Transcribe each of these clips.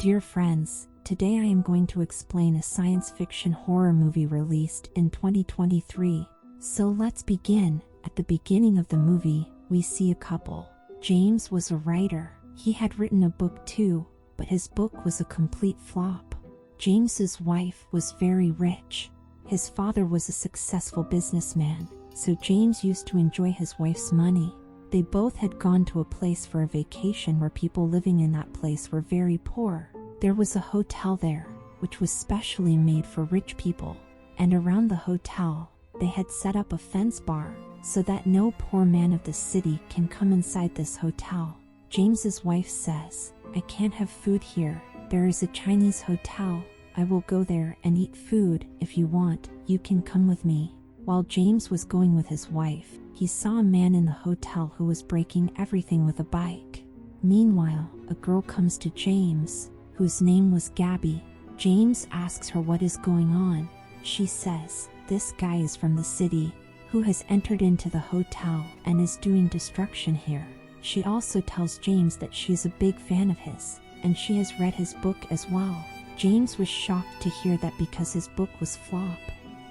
Dear friends, today I am going to explain a science fiction horror movie released in 2023. So let's begin. At the beginning of the movie, we see a couple. James was a writer. He had written a book too, but his book was a complete flop. James's wife was very rich. His father was a successful businessman, so James used to enjoy his wife's money. They both had gone to a place for a vacation where people living in that place were very poor. There was a hotel there, which was specially made for rich people, and around the hotel, they had set up a fence bar so that no poor man of the city can come inside this hotel. James's wife says, "I can't have food here. There is a Chinese hotel. I will go there and eat food. If you want, you can come with me." While James was going with his wife, he saw a man in the hotel who was breaking everything with a bike. Meanwhile, a girl comes to James, whose name was Gabby. James asks her what is going on. She says, "This guy is from the city, who has entered into the hotel and is doing destruction here." She also tells James that she is a big fan of his, and she has read his book as well. James was shocked to hear that because his book was flop.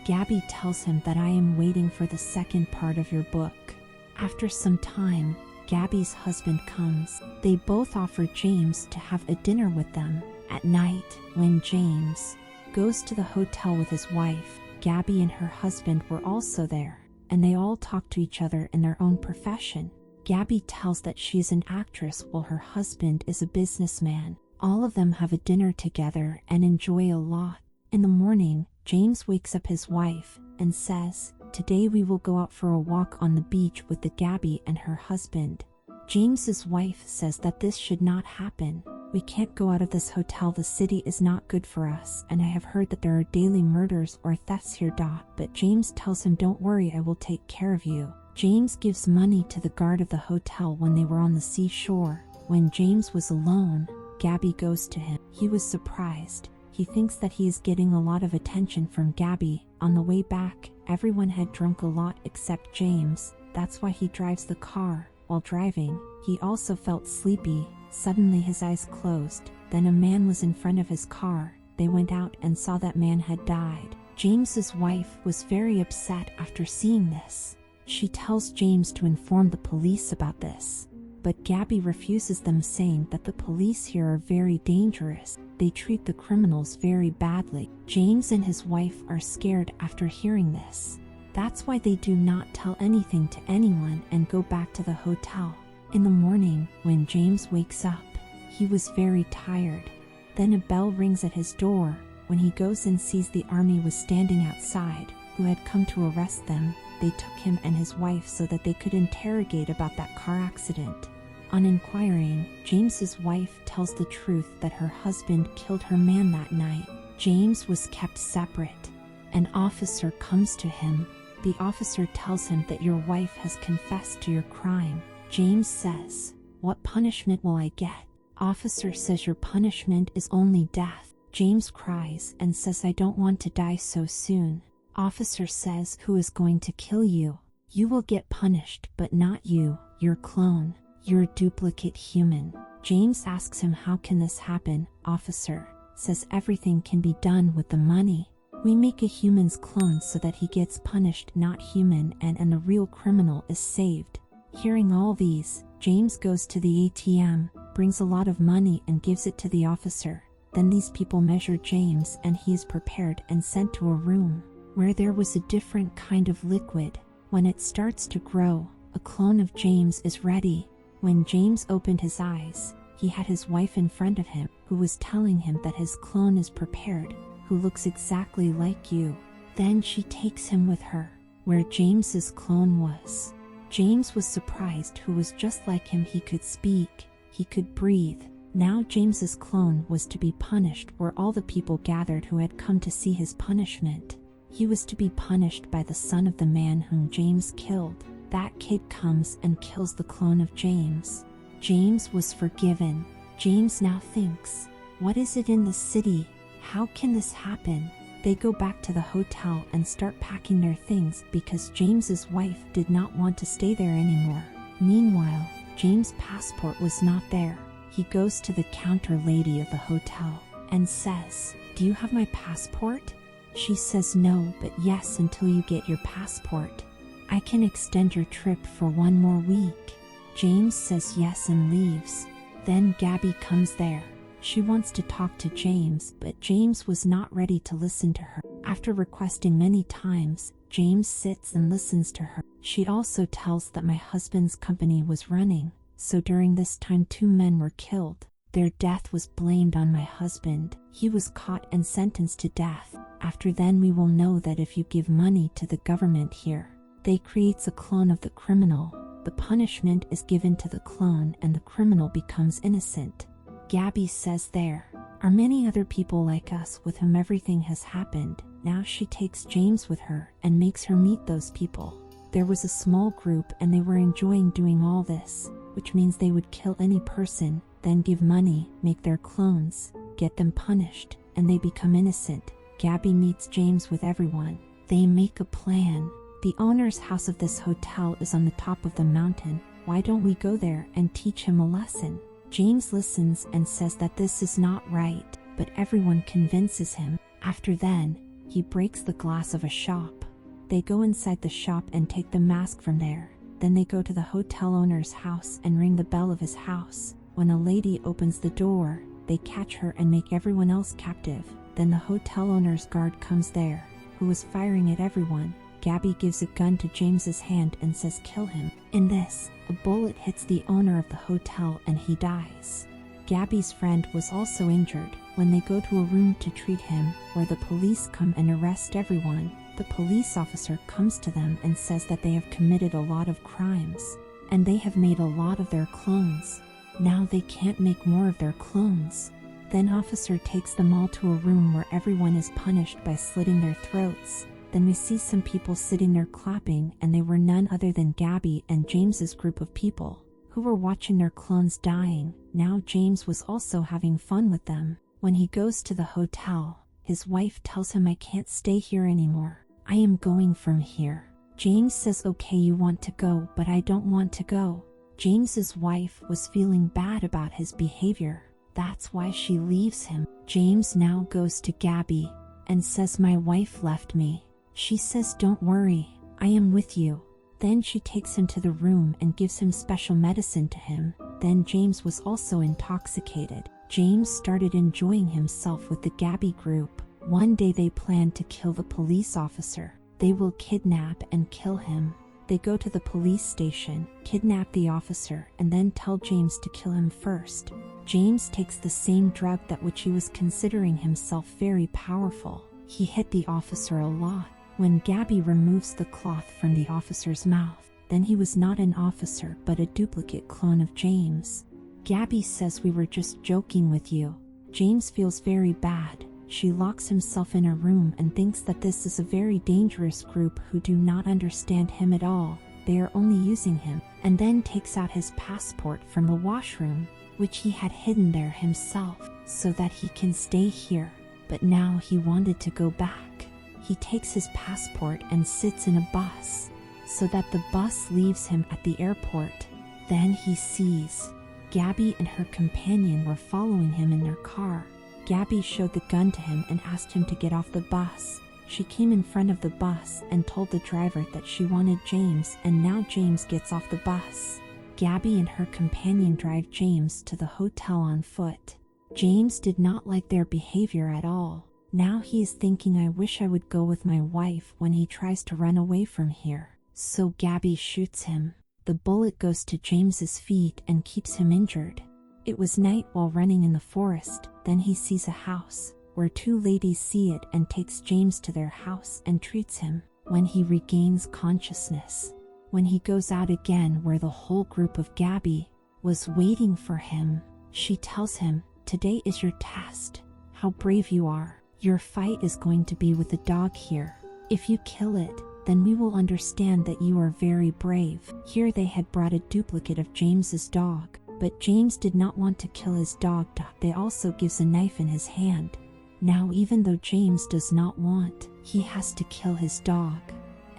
Gabby tells him that I am waiting for the second part of your book. After some time, Gabby's husband comes. They both offer James to have a dinner with them. At night, when James goes to the hotel with his wife, Gabby and her husband were also there, and they all talk to each other in their own profession. Gabby tells that she is an actress while her husband is a businessman. All of them have a dinner together and enjoy a lot. In the morning, James wakes up his wife and says, "Today we will go out for a walk on the beach with the Gabby and her husband." James's wife says that this should not happen. "We can't go out of this hotel. The city is not good for us, and I have heard that there are daily murders or thefts here. But James tells him, "Don't worry, I will take care of you." James gives money to the guard of the hotel when they were on the seashore. When James was alone, Gabby goes to him. He was surprised. He thinks that he is getting a lot of attention from Gabby. On the way back, everyone had drunk a lot except James. That's why he drives the car. While driving, he also felt sleepy. Suddenly his eyes closed. Then a man was in front of his car. They went out and saw that man had died. James's wife was very upset after seeing this. She tells James to inform the police about this. But Gabby refuses them, saying that the police here are very dangerous. They treat the criminals very badly. James and his wife are scared after hearing this. That's why they do not tell anything to anyone and go back to the hotel. In the morning, when James wakes up, he was very tired. Then a bell rings at his door. When he goes and sees the army was standing outside, who had come to arrest them. They took him and his wife so that they could interrogate about that car accident. On inquiring, James's wife tells the truth that her husband killed her man that night. James was kept separate. An officer comes to him. The officer tells him that your wife has confessed to your crime. James says, "What punishment will I get?" Officer says, "Your punishment is only death." James cries and says, "I don't want to die so soon." Officer says, "Who is going to kill you? You will get punished, but not you, your clone. You're a duplicate human." James asks him, "How can this happen?" Officer says, "Everything can be done with the money. We make a human's clone so that he gets punished, not human, and the real criminal is saved." Hearing all these, James goes to the ATM, brings a lot of money and gives it to the officer. Then these people measure James and he is prepared and sent to a room where there was a different kind of liquid. When it starts to grow, a clone of James is ready. When James opened his eyes, he had his wife in front of him, who was telling him that his clone is prepared, who looks exactly like you. Then she takes him with her, where James's clone was. James was surprised, who was just like him. He could speak, he could breathe. Now James's clone was to be punished where all the people gathered who had come to see his punishment. He was to be punished by the son of the man whom James killed. That kid comes and kills the clone of James. James was forgiven. James now thinks, "What is it in the city? How can this happen?" They go back to the hotel and start packing their things because James's wife did not want to stay there anymore. Meanwhile, James' passport was not there. He goes to the counter lady of the hotel and says, "Do you have my passport?" She says no, but yes until you get your passport. I can extend your trip for 1 more week. James says yes and leaves. Then Gabby comes there. She wants to talk to James, but James was not ready to listen to her. After requesting many times, James sits and listens to her. She also tells that my husband's company was running, so during this time 2 men were killed. Their death was blamed on my husband. He was caught and sentenced to death. After then we will know that if you give money to the government here, they creates a clone of the criminal. The punishment is given to the clone and the criminal becomes innocent. Gabby says there are many other people like us with whom everything has happened. Now she takes James with her and makes her meet those people. There was a small group and they were enjoying doing all this, which means they would kill any person, then give money, make their clones, get them punished, and they become innocent. Gabby meets James with everyone. They make a plan. The owner's house of this hotel is on the top of the mountain. Why don't we go there and teach him a lesson? James listens and says that this is not right, but everyone convinces him. After then, he breaks the glass of a shop. They go inside the shop and take the mask from there. Then they go to the hotel owner's house and ring the bell of his house. When a lady opens the door, they catch her and make everyone else captive. Then the hotel owner's guard comes there, who is firing at everyone. Gabby gives a gun to James's hand and says kill him. In this, a bullet hits the owner of the hotel and he dies. Gabby's friend was also injured. When they go to a room to treat him, where the police come and arrest everyone, the police officer comes to them and says that they have committed a lot of crimes, and they have made a lot of their clones. Now they can't make more of their clones. Then officer takes them all to a room where everyone is punished by slitting their throats. Then we see some people sitting there clapping, and they were none other than Gabby and James's group of people, who were watching their clones dying. Now James was also having fun with them. When he goes to the hotel, his wife tells him I can't stay here anymore. I am going from here. James says okay you want to go, but I don't want to go. James's wife was feeling bad about his behavior. That's why she leaves him. James now goes to Gabby and says my wife left me. She says don't worry, I am with you. Then she takes him to the room and gives him special medicine to him. Then James was also intoxicated. James started enjoying himself with the Gabby group. One day they plan to kill the police officer. They will kidnap and kill him. They go to the police station, kidnap the officer, and then tell James to kill him first. James takes the same drug that which he was considering himself very powerful. He hit the officer a lot. When Gabby removes the cloth from the officer's mouth, then he was not an officer but a duplicate clone of James. Gabby says we were just joking with you. James feels very bad. She locks himself in a room and thinks that this is a very dangerous group who do not understand him at all. They are only using him, and then takes out his passport from the washroom, which he had hidden there himself, so that he can stay here. But now he wanted to go back. He takes his passport and sits in a bus, so that the bus leaves him at the airport. Then he sees Gabby and her companion were following him in their car. Gabby showed the gun to him and asked him to get off the bus. She came in front of the bus and told the driver that she wanted James, and now James gets off the bus. Gabby and her companion drive James to the hotel on foot. James did not like their behavior at all. Now he is thinking I wish I would go with my wife when he tries to run away from here. So Gabby shoots him. The bullet goes to James's feet and keeps him injured. It was night while running in the forest. Then he sees a house, where 2 ladies see it and takes James to their house and treats him. When he regains consciousness, when he goes out again where the whole group of Gabby was waiting for him, she tells him, today is your test. How brave you are. Your fight is going to be with the dog here. If you kill it, then we will understand that you are very brave. Here they had brought a duplicate of James's dog, but James did not want to kill his dog. They also gives a knife in his hand. Now even though James does not want, he has to kill his dog,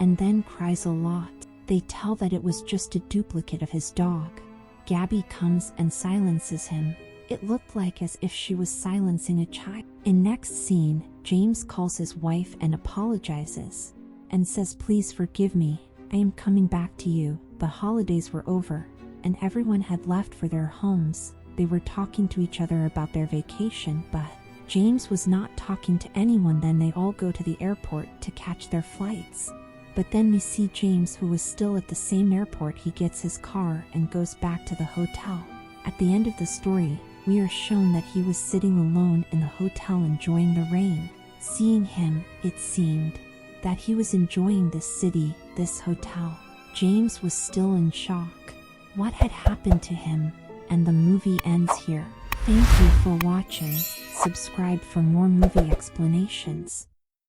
and then cries a lot. They tell that it was just a duplicate of his dog. Gabby comes and silences him. It looked like as if she was silencing a child. In next scene, James calls his wife and apologizes, and says, "Please forgive me, I am coming back to you." The holidays were over, and everyone had left for their homes. They were talking to each other about their vacation, but James was not talking to anyone. Then they all go to the airport to catch their flights. But then we see James, who was still at the same airport. He gets his car and goes back to the hotel. At the end of the story, we are shown that he was sitting alone in the hotel enjoying the rain. Seeing him, it seemed that he was enjoying this city, this hotel. James was still in shock. What had happened to him? And the movie ends here. Thank you for watching. Subscribe for more movie explanations.